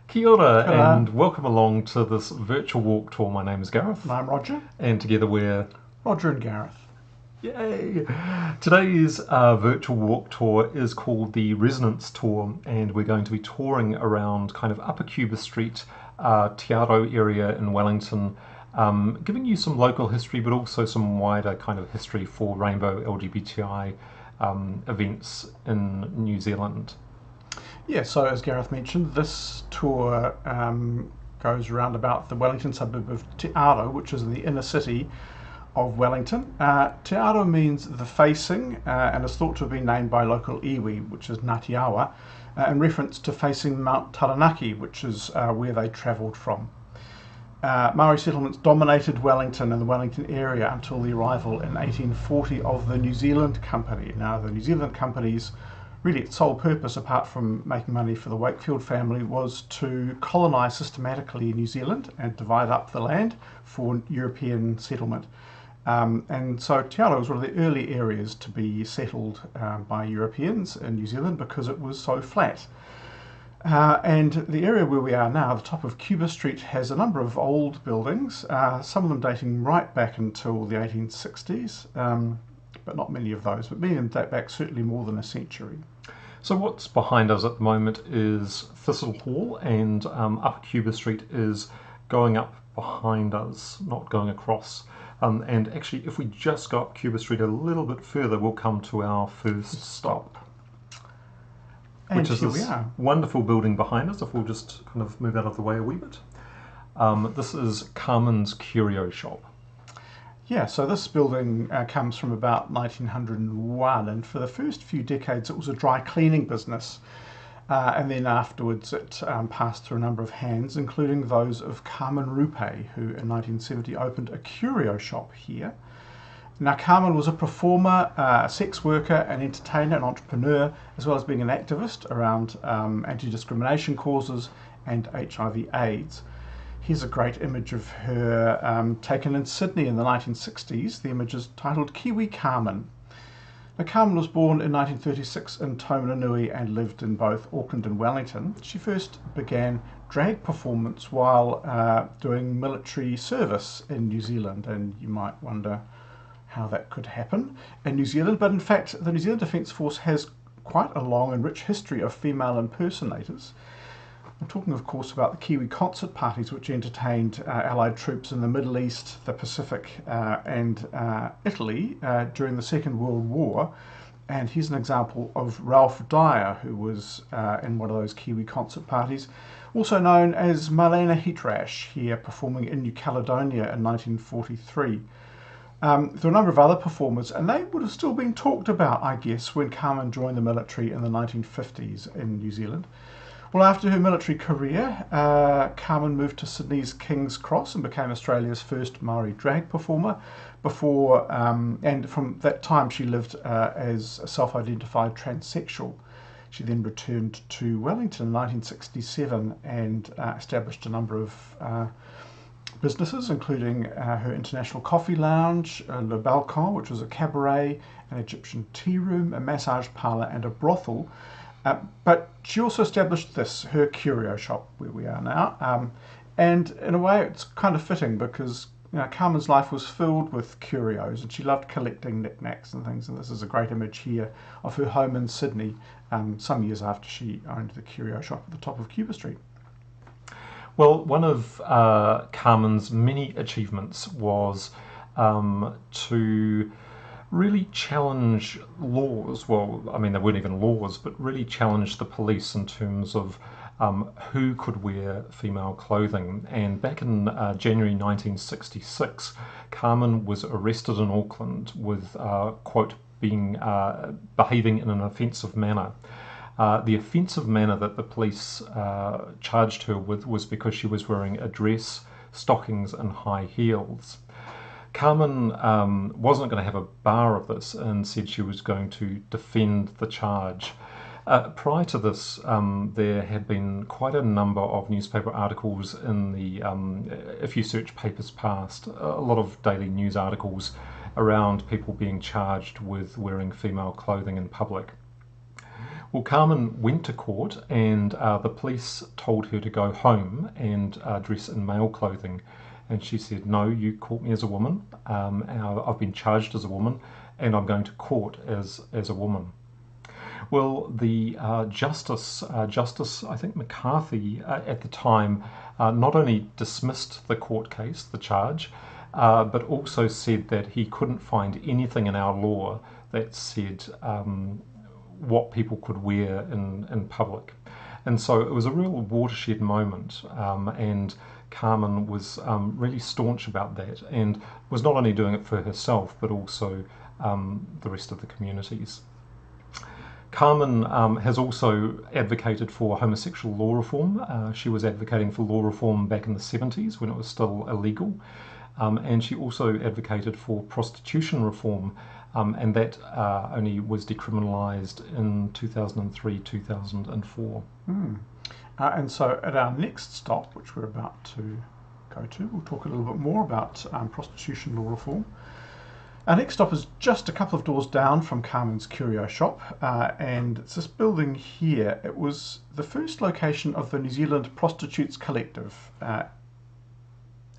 Kia ora Hello, and welcome along to this virtual walk tour. My name is and Gareth, I'm Roger. and together we're Roger and Gareth. yay! Today's virtual walk tour is called the Resonance Tour, and we're going to be touring around kind of Upper Cuba Street, Te Aro area in Wellington, giving you some local history but also some wider kind of history for rainbow LGBTI events in New Zealand. Yeah, so as Gareth mentioned, this tour goes around about the Wellington suburb of Te Aro, which is in the inner city of Wellington. Te Aro means the facing and is thought to have been named by local iwi, which is Ngāti in reference to facing Mount Taranaki, which is where they travelled from. Maori settlements dominated Wellington and the Wellington area until the arrival in 1840 of the New Zealand Company. Now, the New Zealand Company's really its sole purpose, apart from making money for the Wakefield family, was to colonise systematically New Zealand and divide up the land for European settlement. And so Te Aro was one of the early areas to be settled by Europeans in New Zealand because it was so flat. And the area where we are now, the top of Cuba Street, has a number of old buildings, some of them dating right back until the 1860s, but not many of those, but many of them date back certainly more than a century. So what's behind us at the moment is Thistle Hall, and Upper Cuba Street is going up behind us, not going across. And actually, if we just go up Cuba Street a little bit further, we'll come to our first stop, And which is here we this are. wonderful building behind us, if we'll just kind of move out of the way a wee bit. This is Carmen's Curio Shop. Yeah, so this building comes from about 1901, and for the first few decades it was a dry cleaning business. And then afterwards it passed through a number of hands, including those of Carmen Rupe, who in 1970 opened a curio shop here. Now, Carmen was a performer, a sex worker, an entertainer, an entrepreneur, as well as being an activist around anti-discrimination causes and HIV/AIDS. Here's a great image of her taken in Sydney in the 1960s. The image is titled Kiwi Carmen. Now, Carmen was born in 1936 in Taumarunui and lived in both Auckland and Wellington. She first began drag performance while doing military service in New Zealand, and you might wonder how that could happen in New Zealand, but in fact the New Zealand Defence Force has quite a long and rich history of female impersonators. I'm talking, of course, about the Kiwi concert parties, which entertained Allied troops in the Middle East, the Pacific, and Italy during the Second World War. And here's an example of Ralph Dyer, who was in one of those Kiwi concert parties, also known as Marlena Hitrash, here performing in New Caledonia in 1943. There were a number of other performers, and they would have still been talked about, I guess, when Carmen joined the military in the 1950s in New Zealand. Well, after her military career, Carmen moved to Sydney's King's Cross and became Australia's first Maori drag performer. And from that time, she lived as a self-identified transsexual. She then returned to Wellington in 1967 and established a number of businesses, including her international coffee lounge, Le Balcon, which was a cabaret, an Egyptian tea room, a massage parlour, and a brothel. But she also established this, her curio shop, where we are now. And in a way, it's kind of fitting because Carmen's life was filled with curios, and she loved collecting knickknacks and things. And this is a great image here of her home in Sydney, some years after she owned the curio shop at the top of Cuba Street. Well, one of Carmen's many achievements was to really challenge laws. Well, I mean, they weren't even laws, but really challenge the police in terms of who could wear female clothing. And back in January 1966, Carmen was arrested in Auckland with, quote, behaving in an offensive manner. The offensive manner that the police charged her with was because she was wearing a dress, stockings, and high heels. Carmen wasn't going to have a bar of this and said she was going to defend the charge. Prior to this, there had been quite a number of newspaper articles in the, if you search papers past, a lot of daily news articles around people being charged with wearing female clothing in public. Well, Carmen went to court, and the police told her to go home and dress in male clothing. And she said, "No, you caught me as a woman. I've been charged as a woman, and I'm going to court as a woman." Well, the Justice I think McCarthy at the time not only dismissed the court case, the charge, but also said that he couldn't find anything in our law that said what people could wear in public. And so it was a real watershed moment, and Carmen was really staunch about that, and was not only doing it for herself, but also the rest of the communities. Carmen has also advocated for homosexual law reform. She was advocating for law reform back in the 70s when it was still illegal. And she also advocated for prostitution reform, and that only was decriminalised in 2003-2004. And so at our next stop, which we're about to go to, we'll talk a little bit more about prostitution law reform. Our next stop is just a couple of doors down from Carmen's curio shop, and it's this building here. It was the first location of the New Zealand Prostitutes Collective.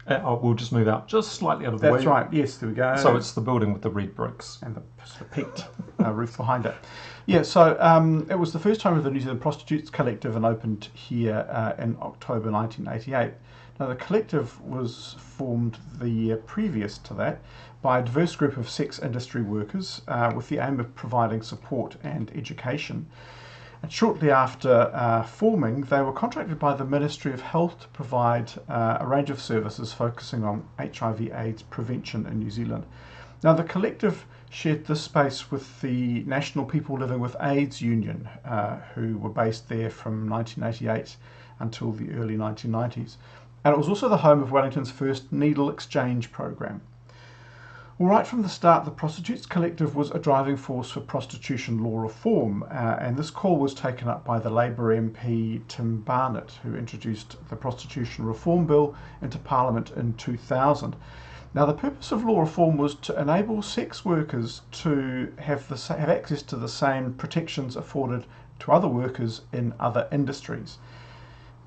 We'll just move out just slightly out of the way. That's right, yes, there we go. So it's the building with the red bricks. And the sort of peaked roof behind it. Yeah, so it was the first home of the New Zealand Prostitutes Collective and opened here in October 1988. Now, the collective was formed the year previous to that by a diverse group of sex industry workers with the aim of providing support and education. And shortly after forming, they were contracted by the Ministry of Health to provide a range of services focusing on HIV/AIDS prevention in New Zealand. Now, the collective shared this space with the National People Living with AIDS Union, who were based there from 1988 until the early 1990s. And it was also the home of Wellington's first needle exchange program. Well, right from the start, the Prostitutes Collective was a driving force for prostitution law reform, and this call was taken up by the Labour MP Tim Barnett, who introduced the Prostitution Reform Bill into Parliament in 2000. Now, the purpose of law reform was to enable sex workers to have access to the same protections afforded to other workers in other industries.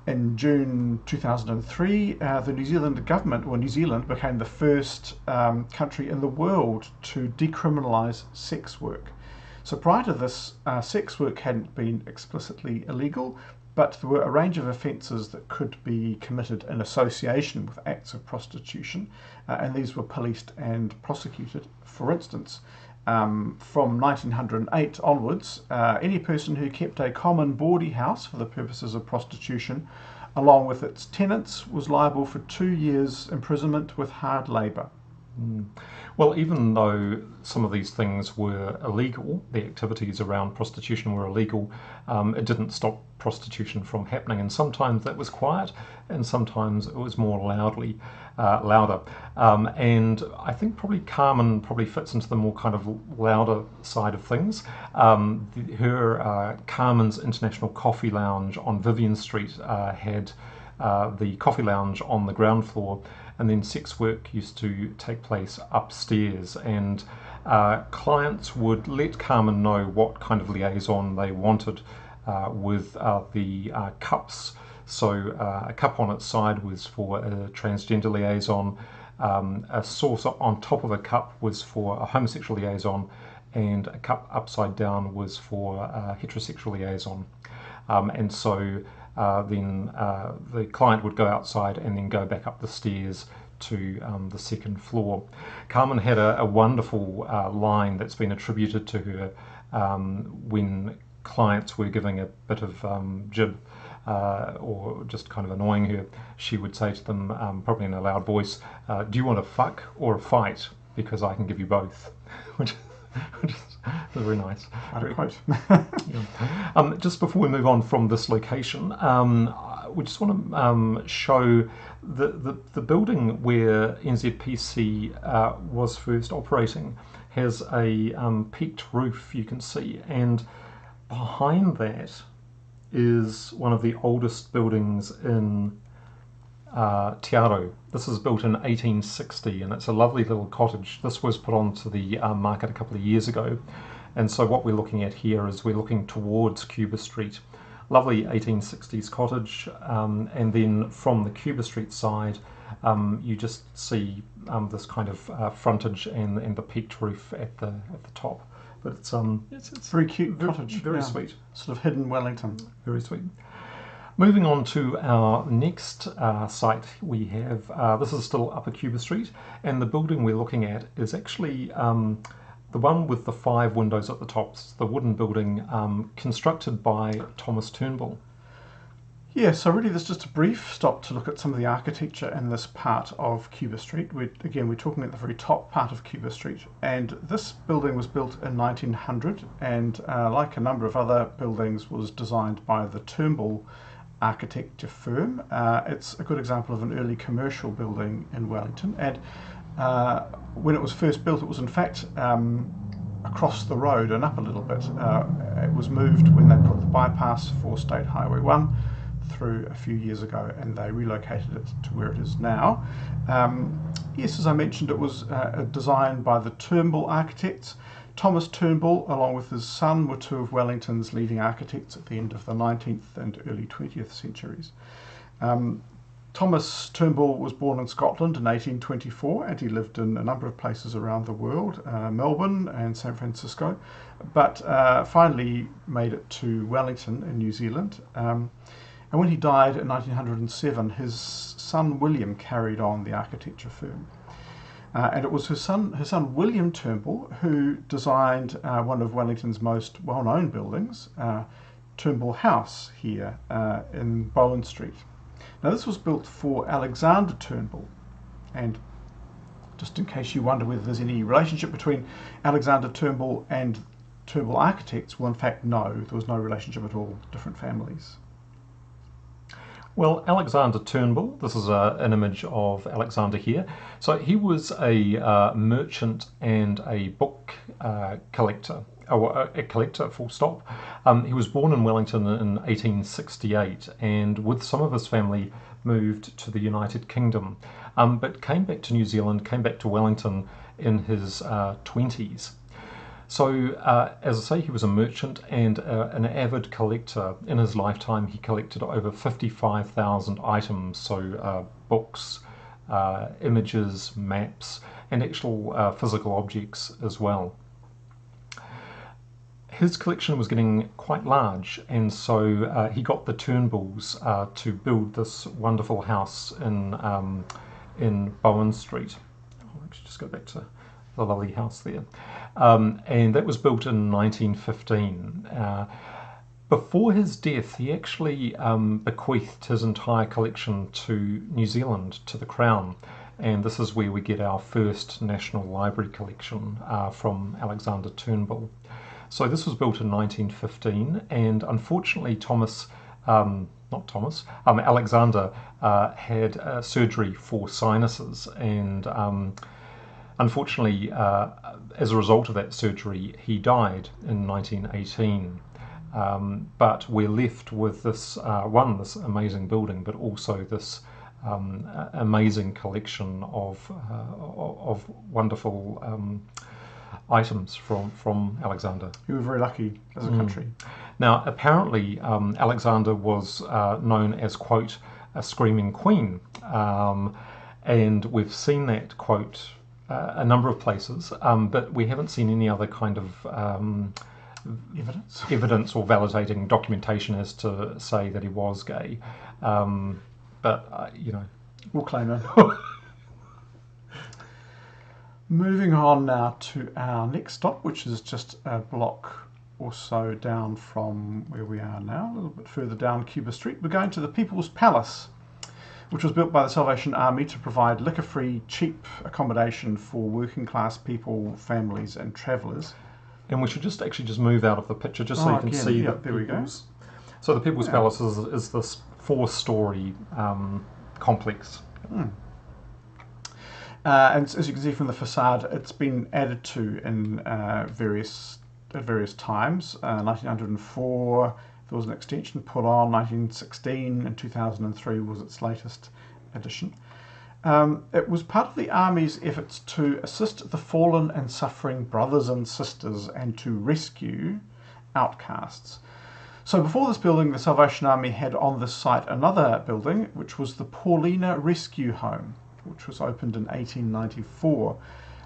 In June 2003, the New Zealand government, or New Zealand, became the first country in the world to decriminalise sex work. So prior to this, sex work hadn't been explicitly illegal, but there were a range of offences that could be committed in association with acts of prostitution, and these were policed and prosecuted. For instance, from 1908 onwards, any person who kept a common bawdy house for the purposes of prostitution, along with its tenants, was liable for 2 years' imprisonment with hard labour. Well, even though some of these things were illegal, the activities around prostitution were illegal, it didn't stop prostitution from happening, and sometimes that was quiet and sometimes it was more louder. And I think probably Carmen fits into the more kind of louder side of things. Her Carmen's International Coffee Lounge on Vivian Street had the coffee lounge on the ground floor, and then sex work used to take place upstairs, and clients would let Carmen know what kind of liaison they wanted with the cups. So a cup on its side was for a transgender liaison, a saucer on top of a cup was for a homosexual liaison, and a cup upside down was for a heterosexual liaison. And so then the client would go outside and then go back up the stairs to the second floor. Carmen had a wonderful line that's been attributed to her when clients were giving a bit of jib or just kind of annoying her. She would say to them, probably in a loud voice, "Do you want a fuck or a fight? Because I can give you both." which is very nice. Very quote. Yeah. Just before we move on from this location, we just want to show the building where NZPC was first operating has a peaked roof, you can see, and behind that is one of the oldest buildings in Te Aro. This is built in 1860 and it's a lovely little cottage. This was put onto the market a couple of years ago, And so what we're looking at here is we're looking towards Cuba Street. Lovely 1860s cottage, and then from the Cuba Street side you just see this kind of frontage and the peaked roof at the top. But it's very cute cottage, very sweet, sort of hidden Wellington. Very sweet. Moving on to our next site, we have this is still Upper Cuba Street, and the building we're looking at is actually the one with the 5 windows at the top, the wooden building constructed by Thomas Turnbull. Yeah, so really there's just a brief stop to look at some of the architecture in this part of Cuba Street. We're talking at the very top part of Cuba Street, and this building was built in 1900, and like a number of other buildings was designed by the Turnbull architecture firm. It's a good example of an early commercial building in Wellington, and when it was first built it was in fact across the road and up a little bit. It was moved when they put the bypass for State Highway 1 through a few years ago, and they relocated it to where it is now. Yes, as I mentioned, it was designed by the Turnbull architects. Thomas Turnbull, along with his son, were 2 of Wellington's leading architects at the end of the 19th and early 20th centuries. Thomas Turnbull was born in Scotland in 1824, and he lived in a number of places around the world, Melbourne and San Francisco, but finally made it to Wellington in New Zealand. And when he died in 1907, his son William carried on the architecture firm. And it was his son William Turnbull who designed one of Wellington's most well-known buildings, Turnbull House here in Bolcott Street. Now this was built for Alexander Turnbull, and just in case you wonder whether there's any relationship between Alexander Turnbull and Turnbull Architects, well in fact no, there was no relationship at all, different families. Well, Alexander Turnbull, this is an image of Alexander here. So he was a merchant and a book collector, or a collector full stop. He was born in Wellington in 1868, and with some of his family moved to the United Kingdom, but came back to New Zealand, came back to Wellington in his 20s. So, as I say, he was a merchant and an avid collector. In his lifetime, he collected over 55,000 items, so books, images, maps, and actual physical objects as well. His collection was getting quite large, and so he got the Turnbulls to build this wonderful house in Bolcott Street. I'll actually just go back to the lovely house there. And that was built in 1915. Before his death, he actually bequeathed his entire collection to New Zealand, to the Crown, and this is where we get our first National Library collection from Alexander Turnbull. So this was built in 1915, and unfortunately Alexander had surgery for sinuses, and unfortunately, as a result of that surgery, he died in 1918. But we're left with this, this amazing building, but also this amazing collection of wonderful items from Alexander. We were very lucky as a country. Now, apparently, Alexander was known as, quote, a screaming queen, and we've seen that quote a number of places, but we haven't seen any other kind of evidence or validating documentation as to say that he was gay. But we'll claim it. Moving on now to our next stop, which is just a block or so down from where we are now, a little bit further down Cuba Street. We're going to the People's Palace, which was built by the Salvation Army to provide liquor-free, cheap accommodation for working-class people, families and travellers. And we should just move out of the picture just so you can see that. There we go. So the People's Palace is this 4-storey complex. And as you can see from the facade, it's been added to in various times. 1904, there was an extension put on. 1916 and 2003 was its latest addition. It was part of the Army's efforts to assist the fallen and suffering brothers and sisters and to rescue outcasts. So before this building, the Salvation Army had on this site another building, which was the Paulina Rescue Home, which was opened in 1894.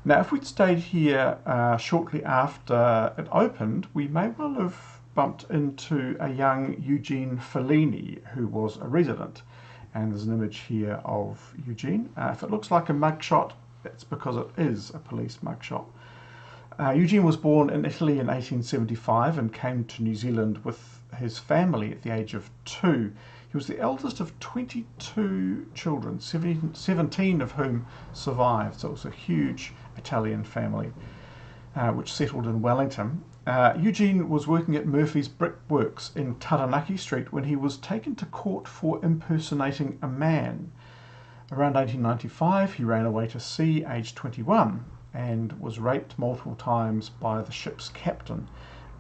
Now, if we'd stayed here shortly after it opened, we may well have bumped into a young Eugene Fellini, who was a resident. And there's an image here of Eugene. If it looks like a mugshot, it's because it is a police mugshot. Eugene was born in Italy in 1875 and came to New Zealand with his family at the age of 2. He was the eldest of 22 children, 17 of whom survived. So it was a huge Italian family which settled in Wellington. Eugene was working at Murphy's Brickworks in Taranaki Street when he was taken to court for impersonating a man. Around 1895, he ran away to sea, aged 21, and was raped multiple times by the ship's captain,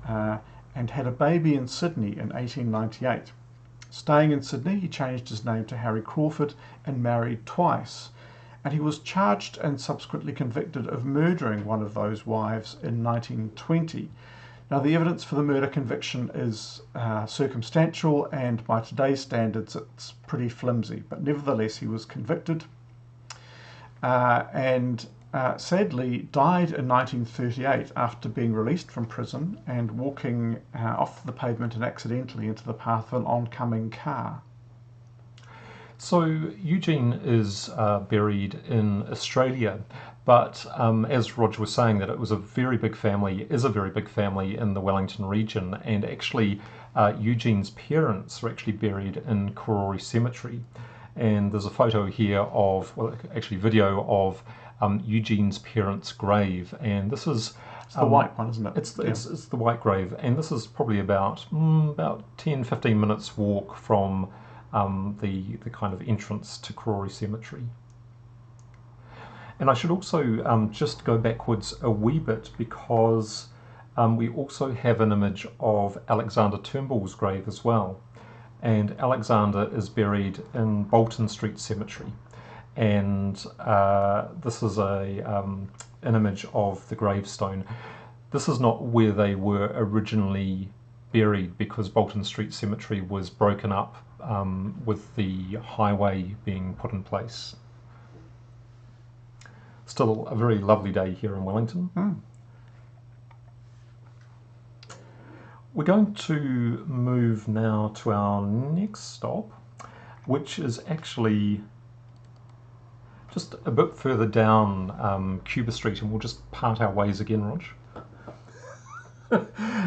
and had a baby in Sydney in 1898. Staying in Sydney, he changed his name to Harry Crawford and married twice. And he was charged and subsequently convicted of murdering one of those wives in 1920. Now, the evidence for the murder conviction is circumstantial, and by today's standards, it's pretty flimsy. But nevertheless, he was convicted and sadly died in 1938 after being released from prison and walking off the pavement and accidentally into the path of an oncoming car. So Eugene is buried in Australia, but as Roger was saying, that it was a very big family, is a very big family in the Wellington region, and actually Eugene's parents are actually buried in Karori Cemetery. And there's a photo here of, well, actually video of Eugene's parents' grave, and this is it's the white one, isn't it? It's the white grave, and this is probably about 10-15 minutes walk from the kind of entrance to Karori Cemetery. And I should also just go backwards a wee bit, because we also have an image of Alexander Turnbull's grave as well. And Alexander is buried in Bolcott Street Cemetery. And this is an image of the gravestone. This is not where they were originally buried, because Bolcott Street Cemetery was broken up with the highway being put in place. Still a very lovely day here in Wellington. We're going to move now to our next stop, which is actually just a bit further down Cuba Street, and we'll just part our ways again, Rog.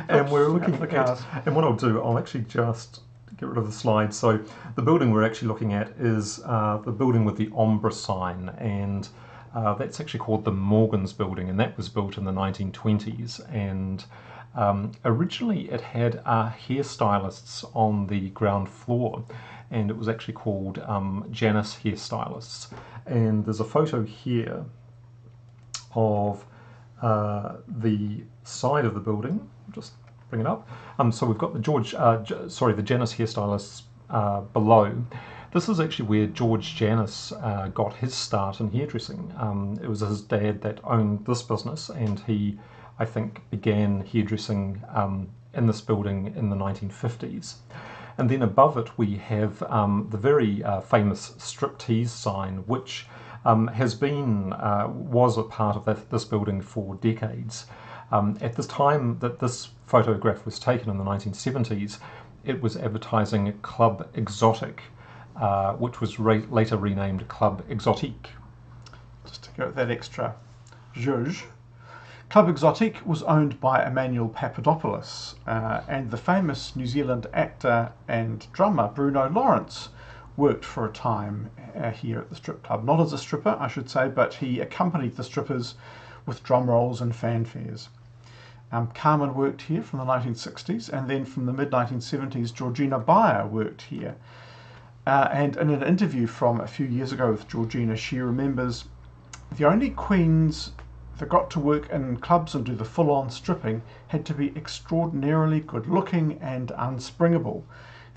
And we're looking at, and what I'll do, I'll actually just get rid of the slide. So the building we're actually looking at is the building with the ombre sign, and that's actually called the Morgan's Building, and that was built in the 1920s. And originally it had hairstylists on the ground floor, and it was actually called Janus Hairstylists. And there's a photo here of the side of the building. I'll just bring it up. So we've got the the Janus Hairstylists below. This is actually where George Janus got his start in hairdressing. It was his dad that owned this business, and he, I think, began hairdressing in this building in the 1950s. And then above it we have the very famous striptease sign, which was a part of this building for decades. At the time that this photograph was taken in the 1970s, it was advertising Club Exotic, which was later renamed Club Exotique. Just to go with that extra zhuzh. Club Exotique was owned by Emmanuel Papadopoulos, and the famous New Zealand actor and drummer Bruno Lawrence worked for a time here at the strip club. Not as a stripper, I should say, but he accompanied the strippers with drum rolls and fanfares. Carmen worked here from the 1960s, and then from the mid-1970s, Georgina Bayer worked here. And in an interview from a few years ago with Georgina, she remembers the only queens that got to work in clubs and do the full-on stripping had to be extraordinarily good-looking and unspringable.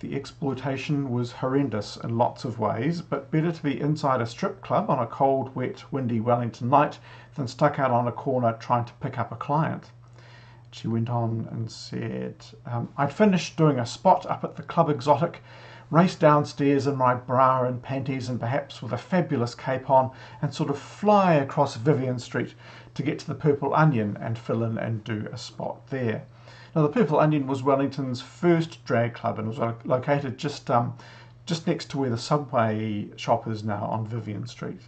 The exploitation was horrendous in lots of ways, but better to be inside a strip club on a cold, wet, windy Wellington night than stuck out on a corner trying to pick up a client. She went on and said, I'd finished doing a spot up at the Club Exotic, race downstairs in my bra and panties and perhaps with a fabulous cape on, and sort of fly across Vivian Street to get to the Purple Onion and fill in and do a spot there. Now, the Purple Onion was Wellington's first drag club and was located just next to where the Subway shop is now on Vivian Street.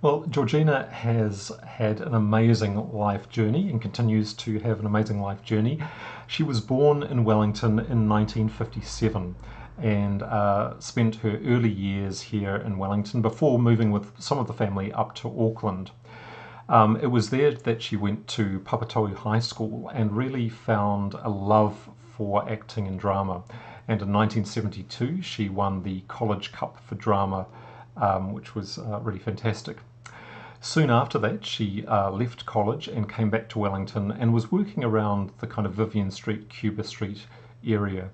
Well, Georgina has had an amazing life journey and continues to have an amazing life journey. She was born in Wellington in 1957 and spent her early years here in Wellington before moving with some of the family up to Auckland. It was there that she went to Papatoetoe High School and really found a love for acting and drama. And in 1972 she won the College Cup for Drama, which was really fantastic. Soon after that she left college and came back to Wellington and was working around the kind of Vivian Street, Cuba Street area.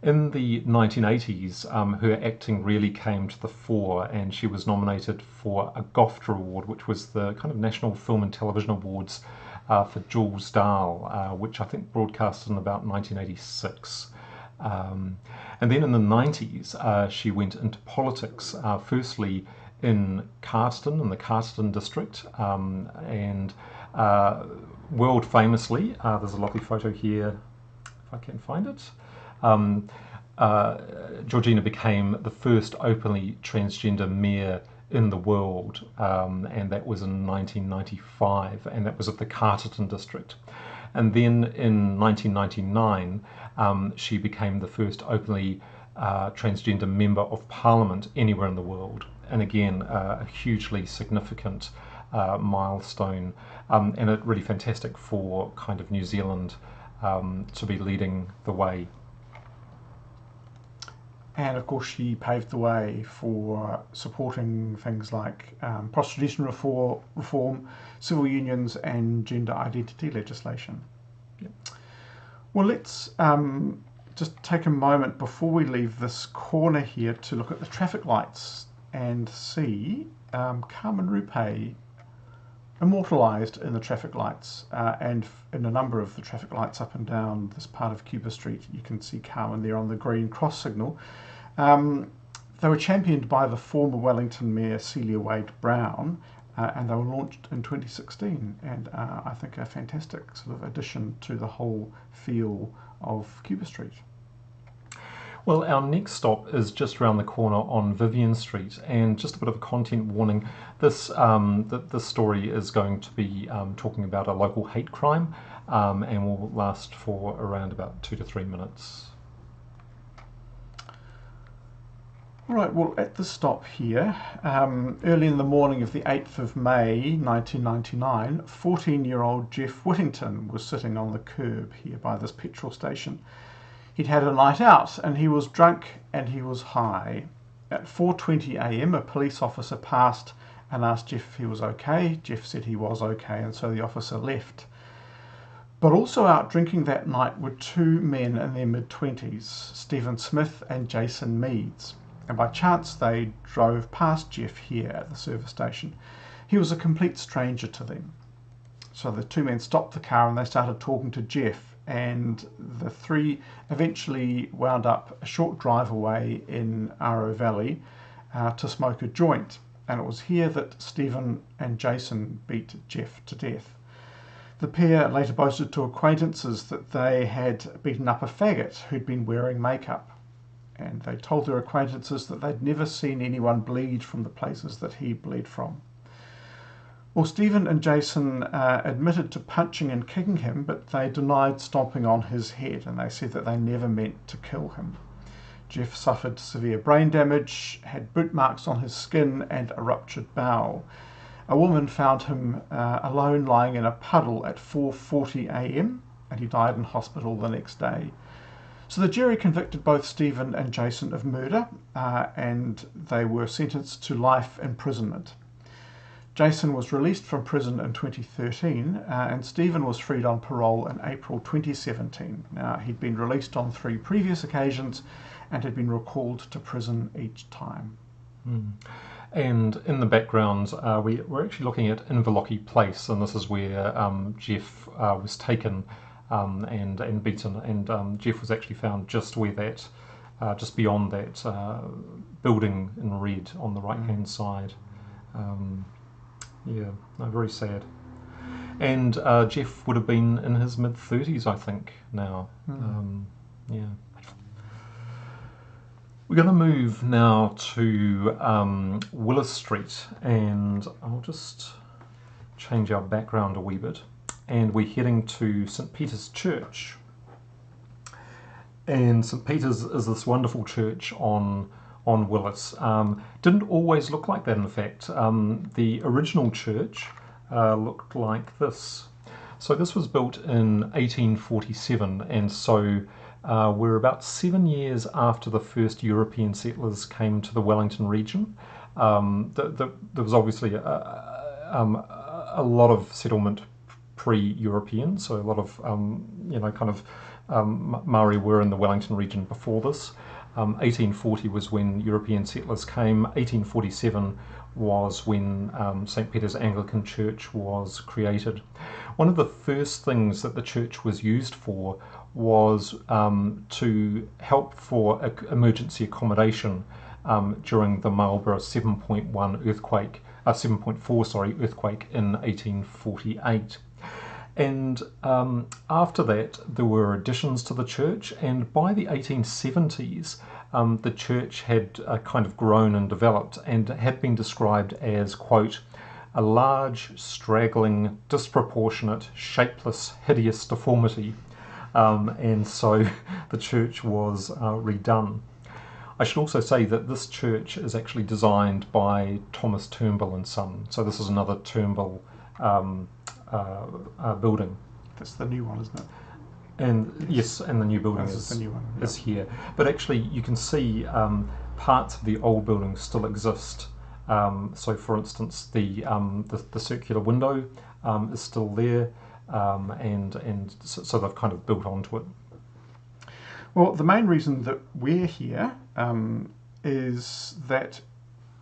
In the 1980s, her acting really came to the fore and she was nominated for a GOFTA award, which was the kind of National Film and Television Awards for Jules Dahl, which I think broadcast in about 1986. And then in the 90s, she went into politics, firstly in Carterton, in the Carterton district, and world famously, there's a lovely photo here, if I can find it, Georgina became the first openly transgender mayor in the world, and that was in 1995, and that was of the Carterton district. And then in 1999, she became the first openly transgender member of parliament anywhere in the world. And again, a hugely significant milestone, and it really fantastic for kind of New Zealand to be leading the way. And of course she paved the way for supporting things like prostitution reform, civil unions and gender identity legislation. Yep. Well, let's just take a moment before we leave this corner here to look at the traffic lights and see Carmen Rupe immortalised in the traffic lights, and in a number of the traffic lights up and down this part of Cuba Street. You can see Carmen there on the green cross signal. They were championed by the former Wellington Mayor Celia Wade Brown, and they were launched in 2016, and I think a fantastic sort of addition to the whole feel of Cuba Street. Well, our next stop is just around the corner on Vivian Street, and just a bit of a content warning. This story is going to be talking about a local hate crime, and will last for around about 2 to 3 minutes. Right, well, at the stop here, early in the morning of the 8th of May 1999, 14-year-old Jeff Whittington was sitting on the curb here by this petrol station. He'd had a night out and he was drunk and he was high. At 4:20 a.m. a police officer passed and asked Jeff if he was okay. Jeff said he was okay, and so the officer left. But also out drinking that night were two men in their mid-20s, Stephen Smith and Jason Meads. And by chance they drove past Jeff here at the service station. He was a complete stranger to them. So the two men stopped the car and they started talking to Jeff, and the three eventually wound up a short drive away in Aro Valley to smoke a joint. And it was here that Stephen and Jason beat Jeff to death. The pair later boasted to acquaintances that they had beaten up a faggot who'd been wearing makeup. And they told their acquaintances that they'd never seen anyone bleed from the places that he bled from. Well, Stephen and Jason admitted to punching and kicking him, but they denied stomping on his head, and they said that they never meant to kill him. Jeff suffered severe brain damage, had boot marks on his skin and a ruptured bowel. A woman found him alone lying in a puddle at 4:40 a.m, and he died in hospital the next day. So the jury convicted both Stephen and Jason of murder, and they were sentenced to life imprisonment. Jason was released from prison in 2013 and Stephen was freed on parole in April 2017. Now, he'd been released on 3 previous occasions and had been recalled to prison each time. And in the background, we're actually looking at Inverlochy Place, and this is where Jeff was taken and beaten, and Jeff was actually found just where that, just beyond that building in red on the right-hand side. Yeah, no, very sad. And Jeff would have been in his mid-30s, I think, now. Yeah. We're going to move now to Willis Street, and I'll just change our background a wee bit. And we're heading to St. Peter's Church. And St. Peter's is this wonderful church on Willis. Didn't always look like that, in fact. The original church looked like this. So this was built in 1847, and so we're about 7 years after the first European settlers came to the Wellington region. There was obviously a lot of settlement pre-European, so a lot of Maori were in the Wellington region before this. 1840 was when European settlers came. 1847 was when St. Peter's Anglican Church was created. One of the first things that the church was used for was to help for emergency accommodation during the Marlborough 7.4 earthquake in 1848. And after that, there were additions to the church, and by the 1870s, the church had kind of grown and developed and had been described as, quote, a large, straggling, disproportionate, shapeless, hideous deformity. And so the church was redone. I should also say that this church is actually designed by Thomas Turnbull and Son. So this is another Turnbull building. That's the new one, isn't it? And yes, and the new building is the new one, yep. Is here. But actually, you can see parts of the old building still exist. So, for instance, the circular window is still there, and so they've kind of built onto it. Well, the main reason that we're here is that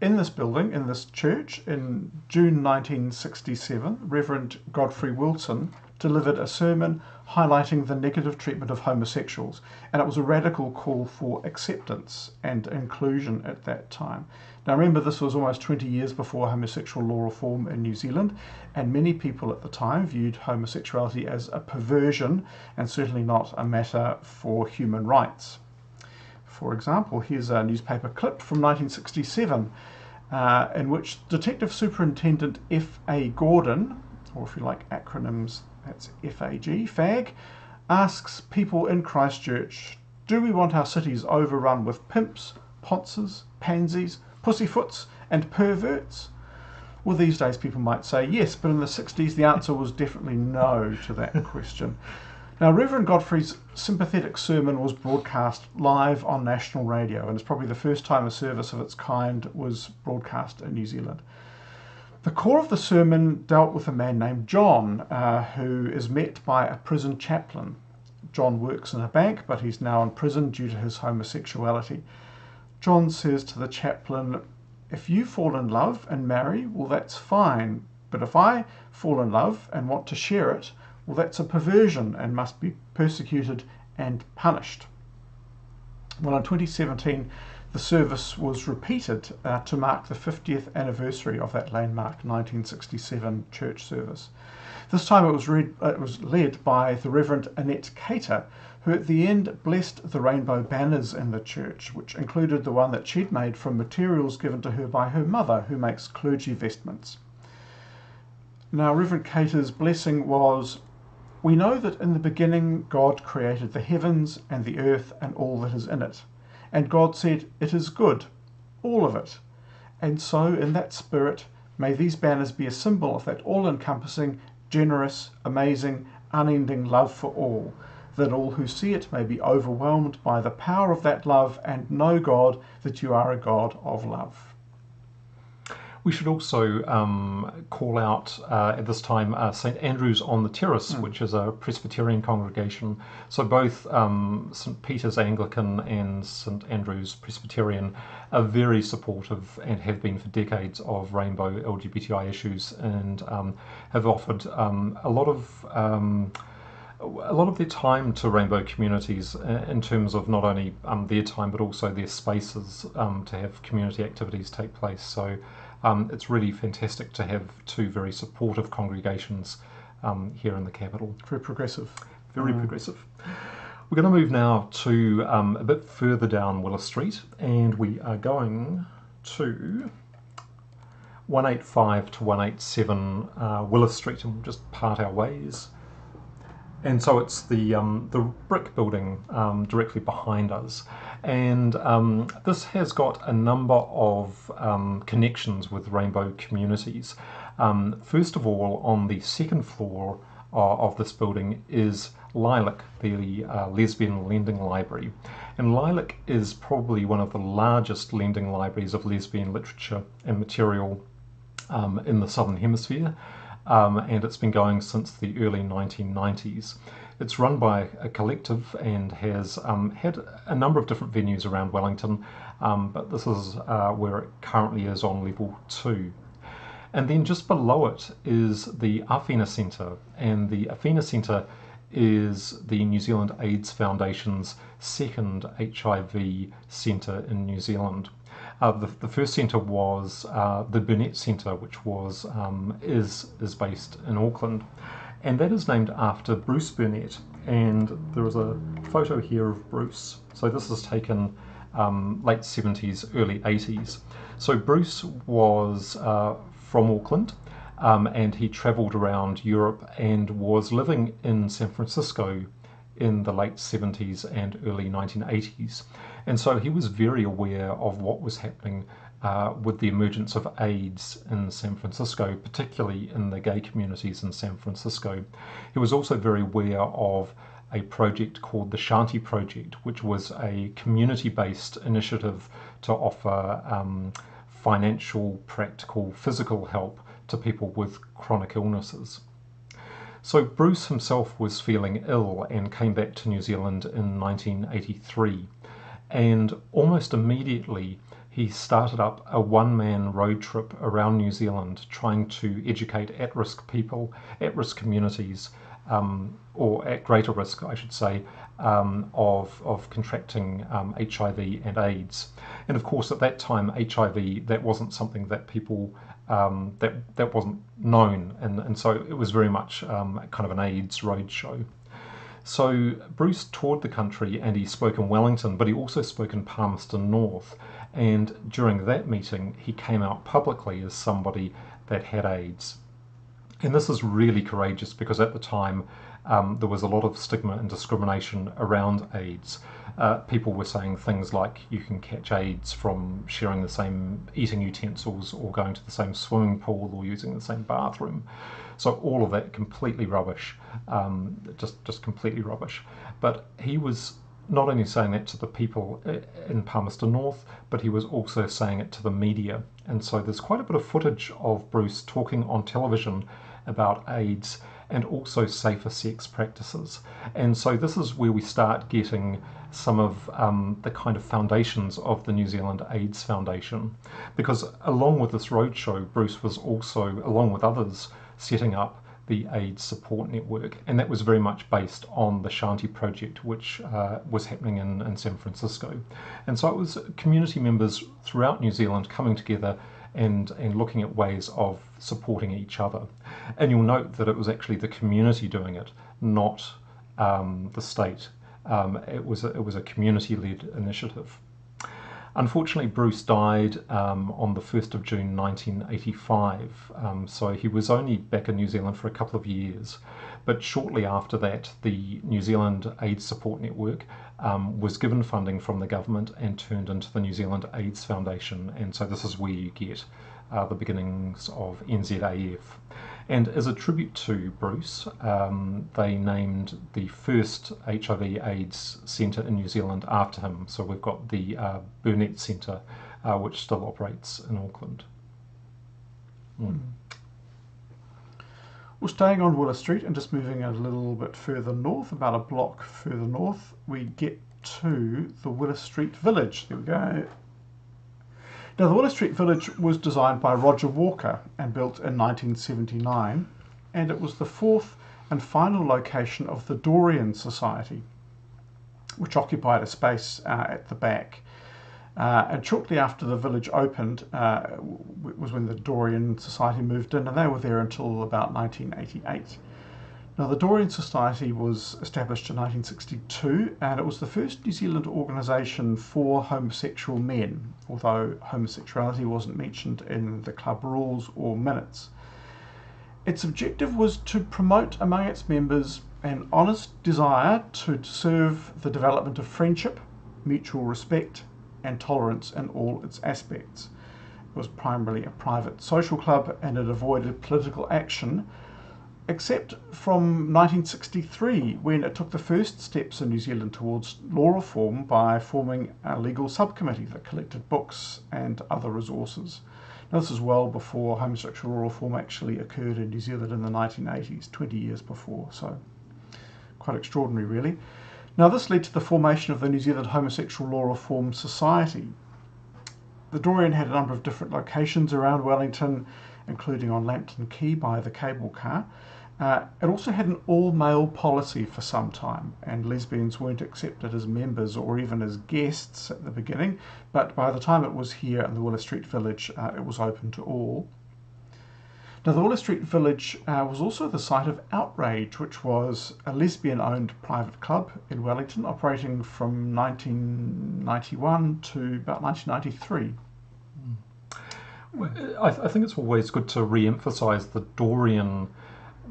in this building, in this church, in June 1967, Reverend Godfrey Wilson delivered a sermon highlighting the negative treatment of homosexuals, and it was a radical call for acceptance and inclusion at that time. Now remember, this was almost 20 years before homosexual law reform in New Zealand, and many people at the time viewed homosexuality as a perversion and certainly not a matter for human rights. For example, here's a newspaper clip from 1967 in which Detective Superintendent F.A. Gordon, or if you like acronyms, that's FAG, FAG, asks people in Christchurch, do we want our cities overrun with pimps, ponces, pansies, pussyfoots and perverts? Well, these days people might say yes, but in the 60s the answer was definitely no to that question. Now, Reverend Godfrey's sympathetic sermon was broadcast live on national radio, and it's probably the first time a service of its kind was broadcast in New Zealand. The core of the sermon dealt with a man named John, who is met by a prison chaplain. John works in a bank, but he's now in prison due to his homosexuality. John says to the chaplain, if you fall in love and marry, well, that's fine. But if I fall in love and want to share it, well, that's a perversion and must be persecuted and punished. Well, in 2017, the service was repeated to mark the 50th anniversary of that landmark 1967 church service. This time it was led by the Reverend Annette Cater, who at the end blessed the rainbow banners in the church, which included the one that she'd made from materials given to her by her mother, who makes clergy vestments. Now, Reverend Cater's blessing was, we know that in the beginning God created the heavens and the earth and all that is in it. And God said, it is good, all of it. And so, in that spirit, may these banners be a symbol of that all-encompassing, generous, amazing, unending love for all, that all who see it may be overwhelmed by the power of that love and know, God, that you are a God of love. We should also call out at this time St Andrew's on the Terrace, which is a Presbyterian congregation. So both St Peter's Anglican and St Andrew's Presbyterian are very supportive and have been for decades of rainbow LGBTI issues, and have offered a lot of their time to rainbow communities in terms of not only their time but also their spaces to have community activities take place. So it's really fantastic to have two very supportive congregations here in the capital. Very progressive. Very progressive. We're going to move now to a bit further down Willis Street, and we are going to 185 to 187 Willis Street, and we'll just part our ways. And so it's the brick building directly behind us, and this has got a number of connections with rainbow communities. First of all, on the second floor of this building is Lilac, the lesbian lending library. And Lilac is probably one of the largest lending libraries of lesbian literature and material in the Southern Hemisphere. And it's been going since the early 1990s. It's run by a collective and has had a number of different venues around Wellington, but this is where it currently is on level 2. And then just below it is the Awhina Centre, and the Awhina Centre is the New Zealand AIDS Foundation's second HIV centre in New Zealand. The first centre was the Burnett Centre, which was is based in Auckland, and that is named after Bruce Burnett. And there is a photo here of Bruce. So this is taken late 70s, early 80s. So Bruce was from Auckland, and he travelled around Europe and was living in San Francisco in the late 70s and early 1980s. And so he was very aware of what was happening with the emergence of AIDS in San Francisco, particularly in the gay communities in San Francisco. He was also very aware of a project called the Shanti Project, which was a community-based initiative to offer financial, practical, physical help to people with chronic illnesses. So Bruce himself was feeling ill and came back to New Zealand in 1983. And almost immediately he started up a one-man road trip around New Zealand trying to educate at-risk people, at-risk communities, or at greater risk, I should say, of contracting HIV and AIDS. And of course, at that time, HIV, that wasn't something that people, that wasn't known, and so it was very much kind of an AIDS roadshow. So Bruce toured the country and he spoke in Wellington, but he also spoke in Palmerston North. And during that meeting, he came out publicly as somebody that had AIDS. And this is really courageous because at the time there was a lot of stigma and discrimination around AIDS. People were saying things like you can catch AIDS from sharing the same eating utensils or going to the same swimming pool or using the same bathroom. So all of that completely rubbish, just completely rubbish. But he was not only saying that to the people in Palmerston North, but he was also saying it to the media. And so there's quite a bit of footage of Bruce talking on television about AIDS and also safer sex practices. And so this is where we start getting some of the kind of foundations of the New Zealand AIDS Foundation. Because along with this roadshow, Bruce was also, along with others, setting up the AIDS support network, and that was very much based on the Shanti Project, which was happening in San Francisco. And so it was community members throughout New Zealand coming together and looking at ways of supporting each other. And you'll note that it was actually the community doing it, not the state. It was a community-led initiative. Unfortunately, Bruce died on the 1st of June 1985, so he was only back in New Zealand for a couple of years. But shortly after that, the New Zealand AIDS Support Network was given funding from the government and turned into the New Zealand AIDS Foundation, and so this is where you get the beginnings of NZAF. And as a tribute to Bruce, they named the first HIV/AIDS centre in New Zealand after him. So we've got the Burnett Centre, which still operates in Auckland. Mm. Well, staying on Willis Street and just moving a little bit further north, about a block further north, we get to the Willis Street Village. There we go. Now, the Willis Street Village was designed by Roger Walker and built in 1979, and it was the fourth and final location of the Dorian Society, which occupied a space at the back. And shortly after the village opened was when the Dorian Society moved in, and they were there until about 1988. Now, the Dorian Society was established in 1962, and it was the first New Zealand organisation for homosexual men, although homosexuality wasn't mentioned in the club rules or minutes. Its objective was to promote among its members an honest desire to serve the development of friendship, mutual respect, and tolerance in all its aspects. It was primarily a private social club, and it avoided political action, except from 1963, when it took the first steps in New Zealand towards law reform by forming a legal subcommittee that collected books and other resources. Now, this is well before homosexual law reform actually occurred in New Zealand in the 1980s, 20 years before, so quite extraordinary really. Now, this led to the formation of the New Zealand Homosexual Law Reform Society. The Dorian had a number of different locations around Wellington, including on Lambton Quay by the cable car. It also had an all-male policy for some time, and lesbians weren't accepted as members or even as guests at the beginning, but by the time it was here in the Willis Street Village, it was open to all. Now, the Willis Street Village was also the site of Outrage, which was a lesbian-owned private club in Wellington, operating from 1991 to about 1993. I think it's always good to re-emphasise that Dorian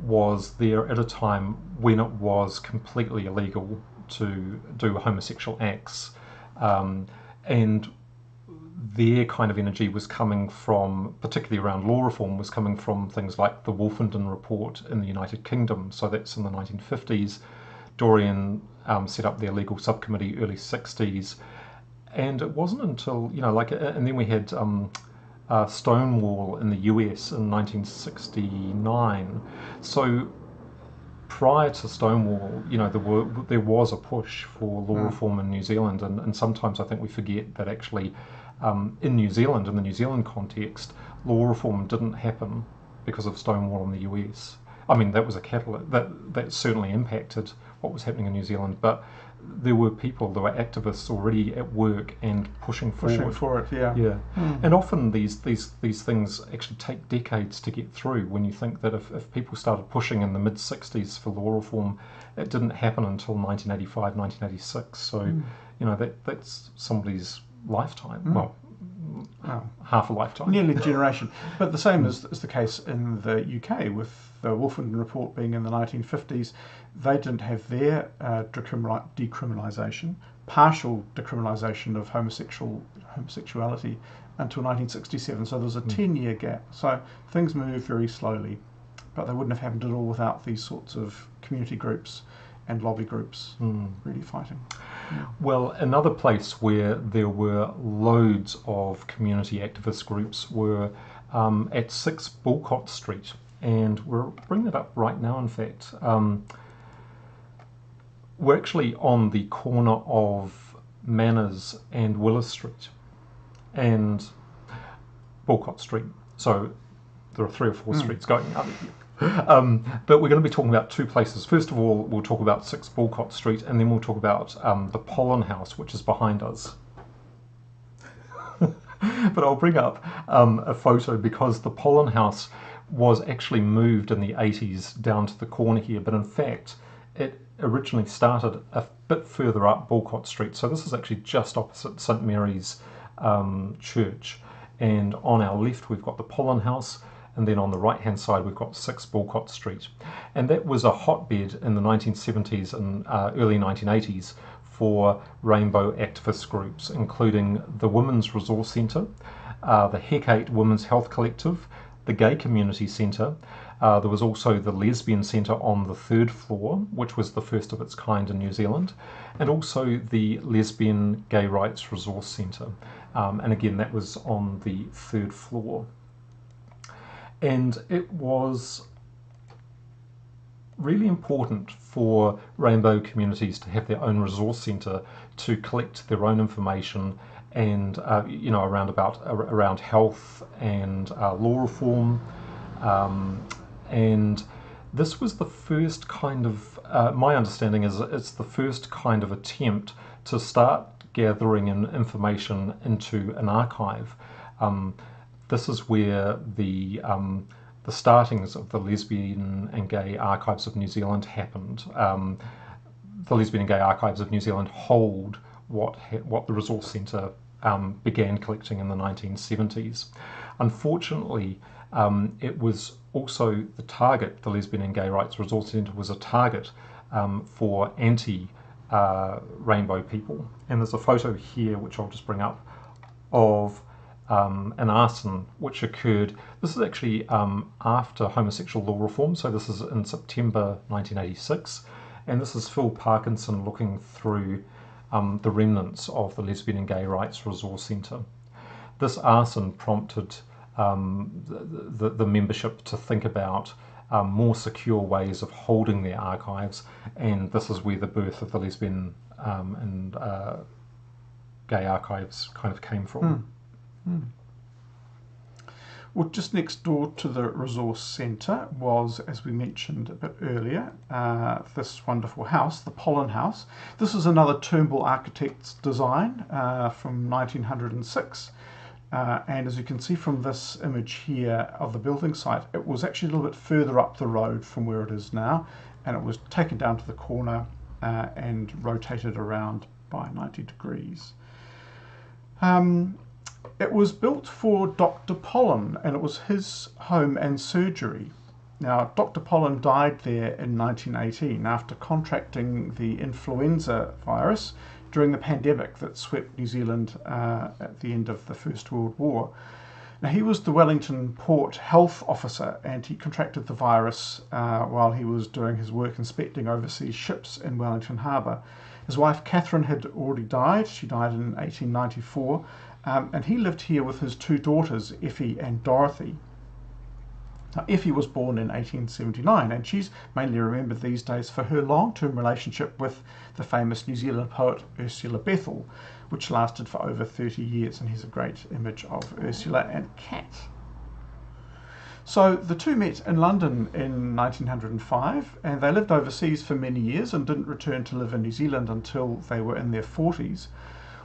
was there at a time when it was completely illegal to do homosexual acts, and their kind of energy was coming from, particularly around law reform, was coming from things like the Wellington report in the United Kingdom. So that's in the 1950s. Dorian set up their legal subcommittee early 60s, and it wasn't until, and then we had Stonewall in the US in 1969. So prior to Stonewall, there was a push for law reform in New Zealand, and sometimes I think we forget that actually in New Zealand, in the New Zealand context, law reform didn't happen because of Stonewall in the US. I mean, that was a catalyst, that certainly impacted what was happening in New Zealand, but there were people, there were activists already at work and pushing for it, yeah. Yeah. And often these things actually take decades to get through. When you think that if people started pushing in the mid-60s for law reform, it didn't happen until 1985, 1986. So, that's somebody's lifetime. Well, half a lifetime. Nearly a generation. But the same is the case in the UK, with the Wellington report being in the 1950s. They didn't have their decriminalisation, partial decriminalisation of homosexuality until 1967. So there was a 10-year gap. So things moved very slowly, but they wouldn't have happened at all without these sorts of community groups and lobby groups really fighting. Well, another place where there were loads of community activist groups were at 6 Bolcott Street, and we'll bring that up right now, in fact. We're actually on the corner of Manners and Willis Street and Bolcott Street. So there are 3 or 4 streets going up here. But we're going to be talking about 2 places. First of all, we'll talk about 6 Bolcott Street, and then we'll talk about the Pollen House, which is behind us. But I'll bring up a photo, because the Pollen House was actually moved in the 80s down to the corner here, but in fact it originally started a bit further up Bolcott Street. So this is actually just opposite St Mary's Church, and on our left we've got the Pollen House, and then on the right hand side we've got 6 Bolcott Street. And that was a hotbed in the 1970s and early 1980s for rainbow activist groups, including the Women's Resource Centre, the Ggant Women's Health Collective, the Gay Community Centre. There was also the Lesbian Centre on the 3rd floor, which was the first of its kind in New Zealand, and also the Lesbian Gay Rights Resource Centre. And again, that was on the 3rd floor. And it was really important for rainbow communities to have their own resource centre to collect their own information and around health and law reform, and this was the first kind of my understanding is it's the first kind of attempt to start gathering information into an archive. This is where the startings of the Lesbian and Gay Archives of New Zealand happened. The Lesbian and Gay Archives of New Zealand hold what the Resource Centre began collecting in the 1970s. Unfortunately, it was also the target, the Lesbian and Gay Rights Resource Centre was a target for anti-rainbow people. And there's a photo here, which I'll just bring up, of an arson which occurred. This is actually after homosexual law reform, so this is in September 1986, and this is Phil Parkinson looking through the remnants of the Lesbian and Gay Rights Resource Centre. This arson prompted the membership to think about more secure ways of holding their archives, and this is where the birth of the Lesbian and Gay Archives kind of came from. Well, just next door to the Resource Centre was, as we mentioned a bit earlier, this wonderful house, the Pollen House. This is another Turnbull architect's design from 1906. And as you can see from this image here of the building site, it was actually a little bit further up the road from where it is now, and it was taken down to the corner and rotated around by 90 degrees. It was built for Dr. Pollen, and it was his home and surgery. Now, Dr. Pollen died there in 1918 after contracting the influenza virus during the pandemic that swept New Zealand at the end of the First World War. Now, he was the Wellington Port Health Officer, and he contracted the virus while he was doing his work inspecting overseas ships in Wellington Harbour. His wife Catherine had already died. She died in 1894, and he lived here with his two daughters, Effie and Dorothy. Now, Effie was born in 1879, and she's mainly remembered these days for her long-term relationship with the famous New Zealand poet Ursula Bethel, which lasted for over 30 years, and here's a great image of Ursula and Cat. So the two met in London in 1905, and they lived overseas for many years and didn't return to live in New Zealand until they were in their 40s.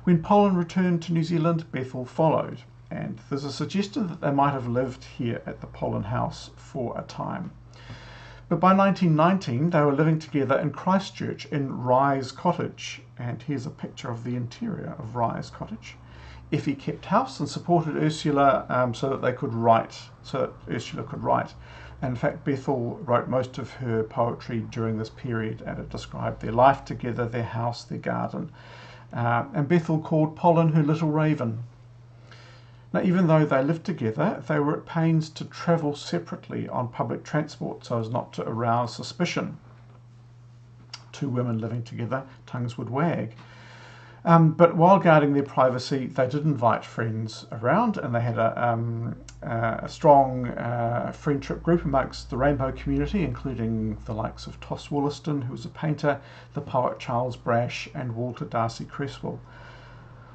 When Pollen returned to New Zealand, Bethel followed, and there's a suggestion that they might have lived here at the Pollen House for a time. But by 1919, they were living together in Christchurch in Rye's Cottage, and here's a picture of the interior of Rye's Cottage. Effie kept house and supported Ursula so that Ursula could write. And in fact, Bethel wrote most of her poetry during this period, and it described their life together, their house, their garden. And Bethel called Pollen her little raven. Now, even though they lived together, they were at pains to travel separately on public transport so as not to arouse suspicion. Two women living together, tongues would wag. But while guarding their privacy, they did invite friends around, and they had a strong friendship group amongst the rainbow community, including the likes of Tos Wollaston, who was a painter, the poet Charles Brash, and Walter Darcy Cresswell.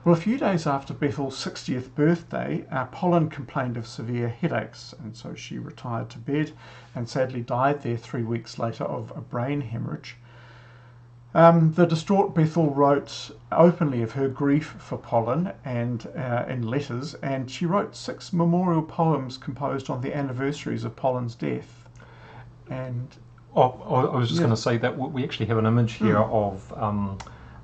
Well, a few days after Bethel's 60th birthday, Pollen complained of severe headaches, and so she retired to bed and sadly died there 3 weeks later of a brain hemorrhage. The distraught Bethel wrote openly of her grief for Pollen and in letters, and she wrote 6 memorial poems composed on the anniversaries of Pollen's death. And I was just going to say that we actually have an image here of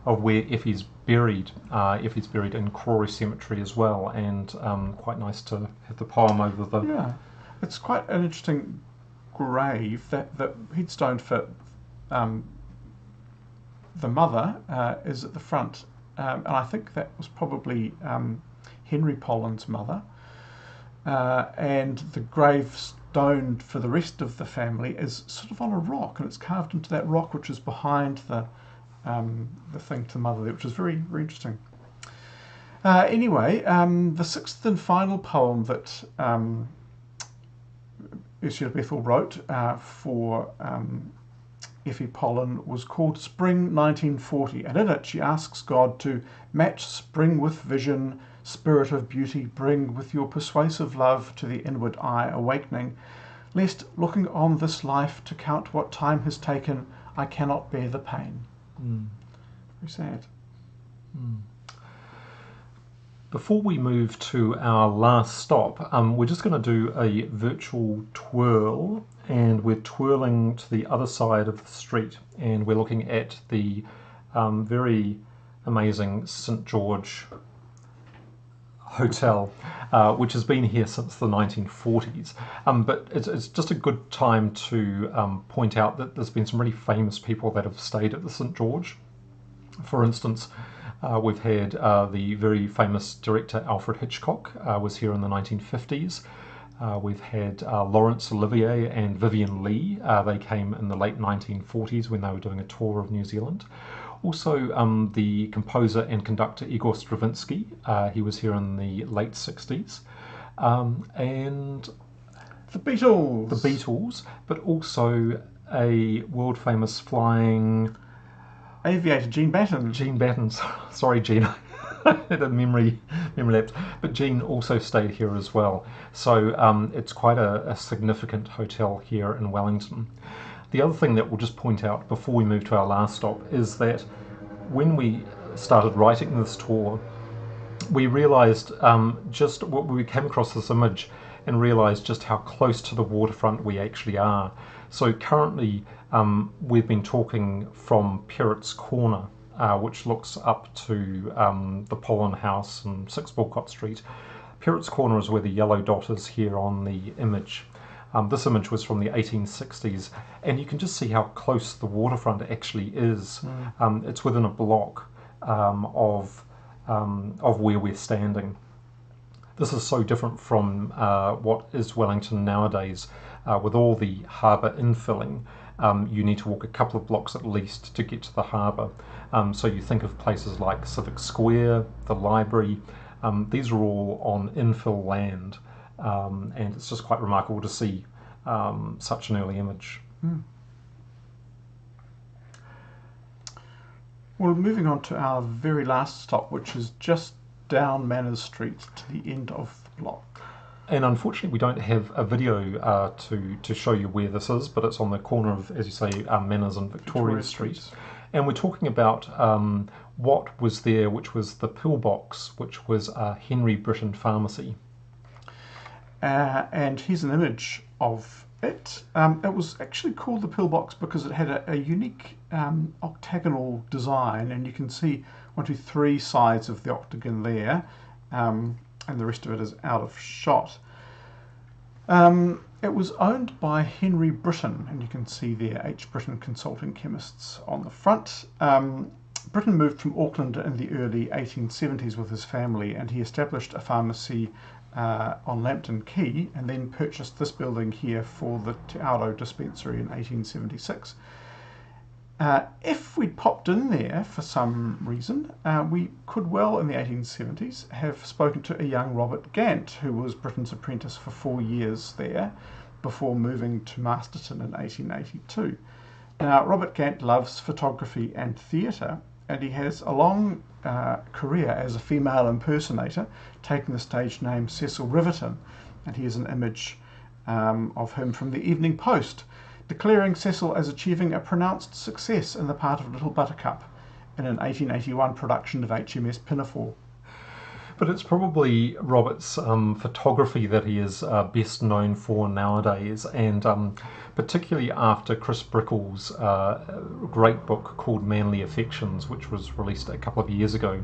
where Effie's buried. Effie's buried in Crawley Cemetery as well, and quite nice to have the poem over the. Yeah, it's quite an interesting grave. That headstone for the mother is at the front, and I think that was probably Henry Pollen's mother, and the gravestone for the rest of the family is sort of on a rock, and it's carved into that rock which is behind the thing to the mother there, which is very, very interesting. Anyway, the 6th and final poem that Ursula Bethel wrote for Effie Pollen was called Spring 1940, and in it she asks God to match spring with vision, spirit of beauty, bring with your persuasive love to the inward eye awakening, lest looking on this life to count what time has taken, I cannot bear the pain. Very sad. Before we move to our last stop, we're just going to do a virtual twirl, and we're twirling to the other side of the street, and we're looking at the very amazing St George Hotel, which has been here since the 1940s. But it's just a good time to point out that there's been some really famous people that have stayed at the St George. For instance, we've had the very famous director Alfred Hitchcock was here in the 1950s. We've had Laurence Olivier and Vivian Leigh. They came in the late 1940s when they were doing a tour of New Zealand. Also, the composer and conductor Igor Stravinsky. He was here in the late 60s. And The Beatles. the Beatles, but also a world-famous flying... Aviator Gene Batten. Gene Batten, sorry Gene, I had a memory lapse. But Gene also stayed here as well. So it's quite a significant hotel here in Wellington. The other thing that we'll just point out before we move to our last stop is that when we started writing this tour, we realised just what we came across this image and realised just how close to the waterfront we actually are. So currently we've been talking from Perrott's Corner, which looks up to the Pollen House and 6 Bolcott Street. Perrott's Corner is where the yellow dot is here on the image. This image was from the 1860s, and you can just see how close the waterfront actually is. It's within a block of where we're standing. This is so different from what is Wellington nowadays. With all the harbour infilling, you need to walk a couple of blocks at least to get to the harbour. So you think of places like Civic Square, the library. These are all on infill land, and it's just quite remarkable to see such an early image. Well, moving on to our very last stop, which is just down Manners Street to the end of the block. And unfortunately, we don't have a video to show you where this is, but it's on the corner of, as you say, Manners and Victoria Street. And we're talking about what was there, which was the Pillbox, which was a Henry Britton pharmacy. And here's an image of it. It was actually called the Pillbox because it had a unique octagonal design, and you can see 1, 2, 3 sides of the octagon there. And the rest of it is out of shot. It was owned by Henry Britton, and you can see there H. Britton Consulting Chemists on the front. Britton moved from Auckland in the early 1870s with his family, and he established a pharmacy on Lambton Quay, and then purchased this building here for the Te Auro dispensary in 1876. If we'd popped in there for some reason, we could well in the 1870s have spoken to a young Robert Ggant, who was Britton's apprentice for 4 years there before moving to Masterton in 1882. Now, Robert Ggant loves photography and theatre, and he has a long career as a female impersonator, taking the stage name Cecil Riverton, and here's an image of him from the Evening Post, declaring Cecil as achieving a pronounced success in the part of Little Buttercup in an 1881 production of HMS Pinafore. But it's probably Robert's photography that he is best known for nowadays, and particularly after Chris Brickell's great book called Manly Affections, which was released a couple of years ago.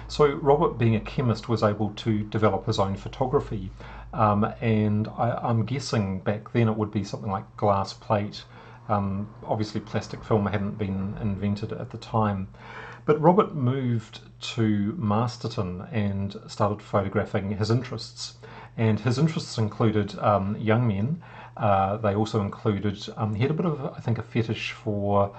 So Robert, being a chemist, was able to develop his own photography, and I'm guessing back then it would be something like glass plate. Obviously plastic film hadn't been invented at the time. But Robert moved to Masterton and started photographing his interests. And his interests included young men. They also included, he had a bit of, I think, a fetish for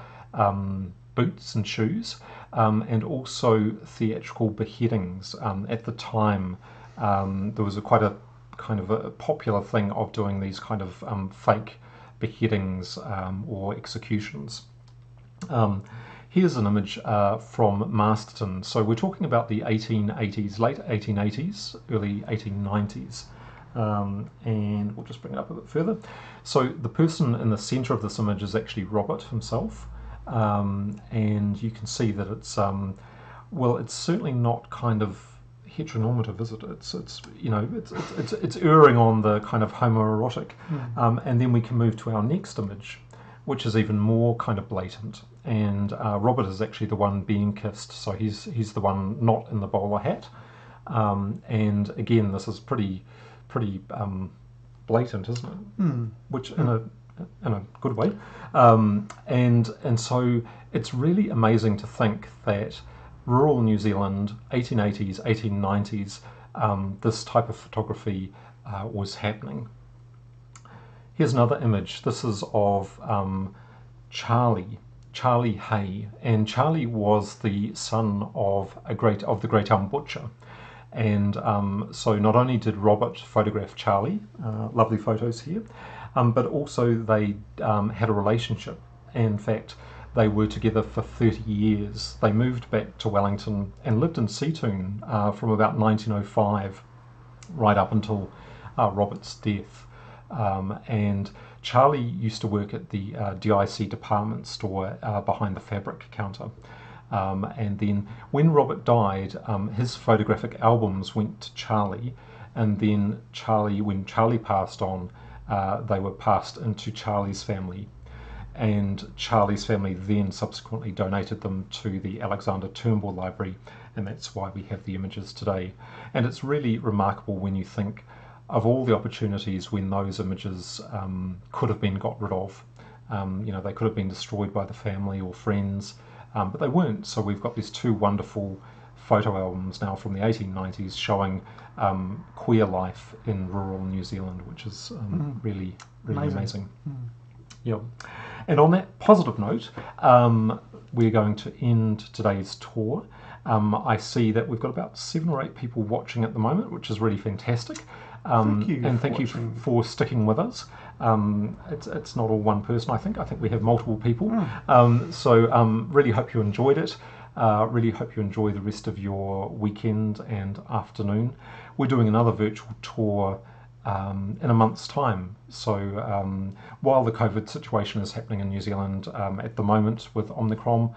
boots and shoes, and also theatrical beheadings. At the time, there was quite a kind of a popular thing of doing these kind of fake beheadings or executions. Here's an image from Masterton. So we're talking about the 1880s, late 1880s, early 1890s. And we'll just bring it up a bit further. So the person in the centre of this image is actually Robert himself. And you can see that it's, well, it's certainly not kind of heteronormative, is it? It's you know, it's erring on the kind of homoerotic. And then we can move to our next image, which is even more kind of blatant. And Robert is actually the one being kissed, so he's the one not in the bowler hat. And again, this is pretty blatant, isn't it? Which in a good way. And so it's really amazing to think that rural New Zealand, 1880s, 1890s, this type of photography was happening. Here's another image. This is of Charlie Hay, and Charlie was the son of the great elm butcher. And so not only did Robert photograph Charlie, lovely photos here, but also they had a relationship. In fact, they were together for 30 years. They moved back to Wellington and lived in Seatoun from about 1905 right up until Robert's death. And Charlie used to work at the DIC department store behind the fabric counter. And then when Robert died, his photographic albums went to Charlie, and then when Charlie passed on, they were passed into Charlie's family. And Charlie's family then subsequently donated them to the Alexander Turnbull Library, and that's why we have the images today. And it's really remarkable when you think of all the opportunities when those images could have been got rid of. They could have been destroyed by the family or friends, but they weren't. So we've got these two wonderful photo albums now from the 1890s showing queer life in rural New Zealand, which is really amazing. Yeah. And on that positive note, we're going to end today's tour. I see that we've got about 7 or 8 people watching at the moment, which is really fantastic. Thank you for sticking with us. It's not all one person, I think. I think we have multiple people. So really hope you enjoyed it. Really hope you enjoy the rest of your weekend and afternoon. We're doing another virtual tour in a month's time. So while the COVID situation is happening in New Zealand at the moment with Omicron,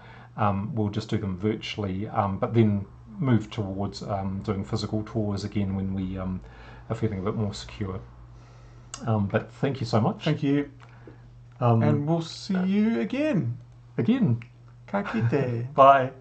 we'll just do them virtually, but then move towards doing physical tours again when we are feeling a bit more secure. But thank you so much. Thank you. And we'll see you again. Again. Ka kite. Bye.